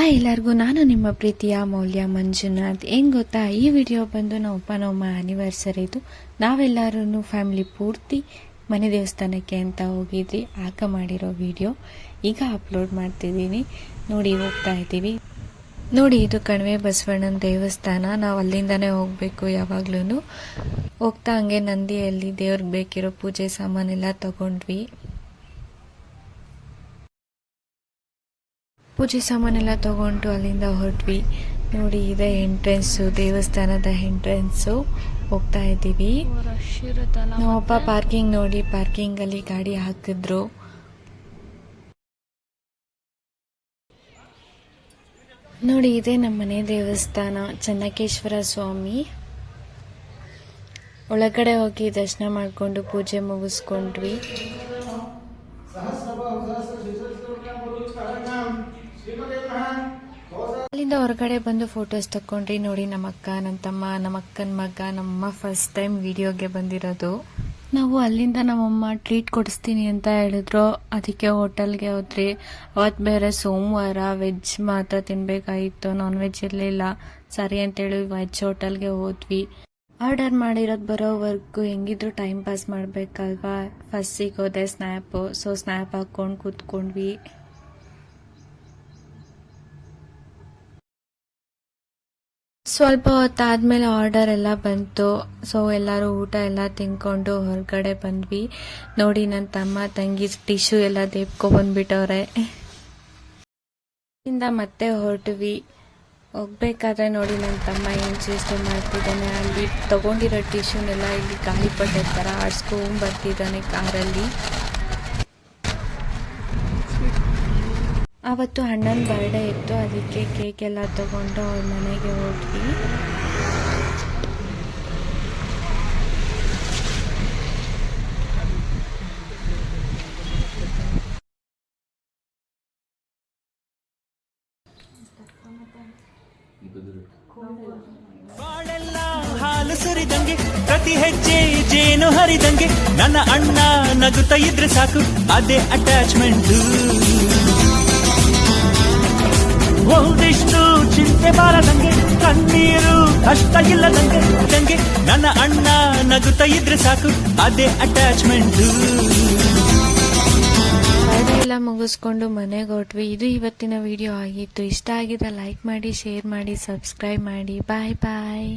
Hi ಎಲ್ಲರಿಗೂ, ನಾನು ನಿಮ್ಮ ಪ್ರೀತಿಯ ಮೌಲ್ಯ ಮಂಜುನಾಥ್. ಏನು ಗೊತ್ತಾ, ಈ ವಿಡಿಯೋ ಬಂದು ನಮ್ಮ ಅಪ್ಪ ನಮ್ಮ ಆ್ಯನಿವರ್ಸರಿದು. ನಾವೆಲ್ಲರೂ ಫ್ಯಾಮಿಲಿ ಪೂರ್ತಿ ಮನೆ ದೇವಸ್ಥಾನಕ್ಕೆ ಅಂತ ಹೋಗಿದ್ವಿ. ಆಗ ಮಾಡಿರೋ ವಿಡಿಯೋ ಈಗ ಅಪ್ಲೋಡ್ ಮಾಡ್ತಿದ್ದೀನಿ. ನೋಡಿ, ಹೋಗ್ತಾ ಇದ್ದೀವಿ. ನೋಡಿ, ಇದು ಕಣಿವೆ ಬಸವಣ್ಣನ ದೇವಸ್ಥಾನ. ನಾವು ಅಲ್ಲಿಂದನೇ ಹೋಗಬೇಕು ಯಾವಾಗ್ಲೂ. ಹೋಗ್ತಾ ಹಂಗೆ ನಂದಿಯಲ್ಲಿ ದೇವ್ರಿಗೆ ಬೇಕಿರೋ ಪೂಜೆ ಸಾಮಾನೆಲ್ಲ ತಗೊಂಡ್ವಿ. ಪೂಜೆ ಸಾಮಾನೆಲ್ಲ ತಗೊಂಡು ಅಲ್ಲಿಂದ ಹೊರಟ್ವಿ. ನೋಡಿ, ಇದೆ ಎಂಟ್ರೆನ್ಸು, ದೇವಸ್ಥಾನದ ಎಂಟ್ರೆನ್ಸು. ಹೋಗ್ತಾ ಇದ್ದೀವಿ. ನಮ್ಮಪ್ಪ ಪಾರ್ಕಿಂಗ್ ನೋಡಿ ಪಾರ್ಕಿಂಗಲ್ಲಿ ಗಾಡಿ ಹಾಕಿದ್ರು. ನೋಡಿ, ಇದೆ ನಮ್ಮ ಮನೆ ದೇವಸ್ಥಾನ, ಚೆನ್ನಕೇಶ್ವರ ಸ್ವಾಮಿ. ಒಳಗಡೆ ಹೋಗಿ ದರ್ಶನ ಮಾಡಿಕೊಂಡು ಪೂಜೆ ಮುಗಿಸ್ಕೊಂಡ್ವಿ. ಅಲ್ಲಿಂದ ಹೊರಗಡೆ ಬಂದು ಫೋಟೋಸ್ ತಕೊಂಡ್ರಿ. ನೋಡಿ, ನಮ್ಮ ಅಕ್ಕ, ನಮ್ಮ ತಮ್ಮ, ನಮ್ಮ ಅಕ್ಕನ ಮಗ, ನಮ್ಮಮ್ಮ ಫಸ್ಟ್ ಟೈಮ್ ವಿಡಿಯೋಗೆ ಬಂದಿರೋದು. ನಾವು ಅಲ್ಲಿಂದ ನಮ್ಮಮ್ಮ ಟ್ರೀಟ್ ಕೊಡಿಸ್ತೀನಿ ಅಂತ ಹೇಳಿದ್ರು. ಅದಕ್ಕೆ ಹೋಟೆಲ್ಗೆ ಹೋದ್ರಿ. ಅವತ್ತು ಬೇರೆ ಸೋಮವಾರ, ವೆಜ್ ಮಾತ್ರ ತಿನ್ಬೇಕಾಗಿತ್ತು, ನಾನ್ ವೆಜ್ ಇರಲಿಲ್ಲ. ಸರಿ ಅಂತೇಳಿ ವೆಜ್ ಹೋಟೆಲ್ಗೆ ಹೋದ್ವಿ. ಆರ್ಡರ್ ಮಾಡಿರೋದು ಬರೋವರೆಗೂ ಹೆಂಗಿದ್ರು ಟೈಮ್ ಪಾಸ್ ಮಾಡಬೇಕಲ್ವಾ. ಫಸ್ಟ್ ಸಿಗೋದೆ ಸ್ನ್ಯಾಪು. ಸೊ ಸ್ನ್ಯಾಪ್ ಹಾಕ್ಕೊಂಡು ಕೂತ್ಕೊಂಡ್ವಿ. ಸ್ವಲ್ಪ ಹೊತ್ತಾದ್ಮೇಲೆ ಆರ್ಡರ್ ಎಲ್ಲ ಬಂತು. ಸೊ ಎಲ್ಲರೂ ಊಟ ಎಲ್ಲ ತಿನ್ಕೊಂಡು ಹೊರಗಡೆ ಬಂದ್ವಿ. ನೋಡಿ, ನನ್ನ ತಮ್ಮ ತಂಗಿ ಟಿಶ್ಯೂ ಎಲ್ಲ ದೇಬ್ಕೊಂಡ್ಬಂದ್ಬಿಟ್ಟವ್ರೆ. ಇಂದ ಮತ್ತೆ ಹೊರಟ್ವಿ. ಹೋಗ್ಬೇಕಾದ್ರೆ ನೋಡಿ, ನನ್ನ ತಮ್ಮ ಏನು ಚೇಷ್ಟೆ ಮಾಡ್ತಿದ್ದಾನೆ. ಅಲ್ಲಿ ತಗೊಂಡಿರೋ ಟಿಶ್ಯೂನೆಲ್ಲ ಇಲ್ಲಿ ಗಾಳಿಪಟ ಥರ ಆಡ್ಸ್ಕೊಂಡ್ಬರ್ತಿದ್ದಾನೆ ಕಾರಲ್ಲಿ. ಅವತ್ತು ಅಣ್ಣನ ಬರ್ಡೇ ಇತ್ತು, ಅದಕ್ಕೆ ಕೇಕ್ ಎಲ್ಲ ತಗೊಂಡು ಅವ್ರ ಮನೆಗೆ ಹೋದ್ವಿ. ಬಾಳೆಲ್ಲ ಹಾಲು ಸುರಿದಂಗೆ, ಪ್ರತಿ ಹೆಜ್ಜೆ ಜೇನು ಹರಿದಂಗೆ, ನನ್ನ ಅಣ್ಣ ನಗುತ್ತಾ ಇದ್ರೆ ಸಾಕು, ಅದೇ ಅಟ್ಯಾಚ್ಮೆಂಟ್. ಒಂದಿಷ್ಟು ಚಿಂತೆ ಬಾರದಂಗೆ, ಕಣ್ಣೀರು ಕಷ್ಟ ಇಲ್ಲದಂಗೆ, ನನ್ನ ಅಣ್ಣ ನಗುತ್ತಾ ಇದ್ರೆ ಸಾಕು, ಅದೇ ಅಟ್ಯಾಚ್ಮೆಂಟ್. ಬರ್ಡೇ ಎಲ್ಲ ಮುಗಿಸ್ಕೊಂಡು ಮನೆಗೆ ಹೊರಟ್ವಿ. ಇದು ಇವತ್ತಿನ ವಿಡಿಯೋ ಆಗಿತ್ತು. ಇಷ್ಟ ಆಗಿದ್ರೆ ಲೈಕ್ ಮಾಡಿ, ಶೇರ್ ಮಾಡಿ, ಸಬ್ಸ್ಕ್ರೈಬ್ ಮಾಡಿ. ಬಾಯ್ ಬಾಯ್.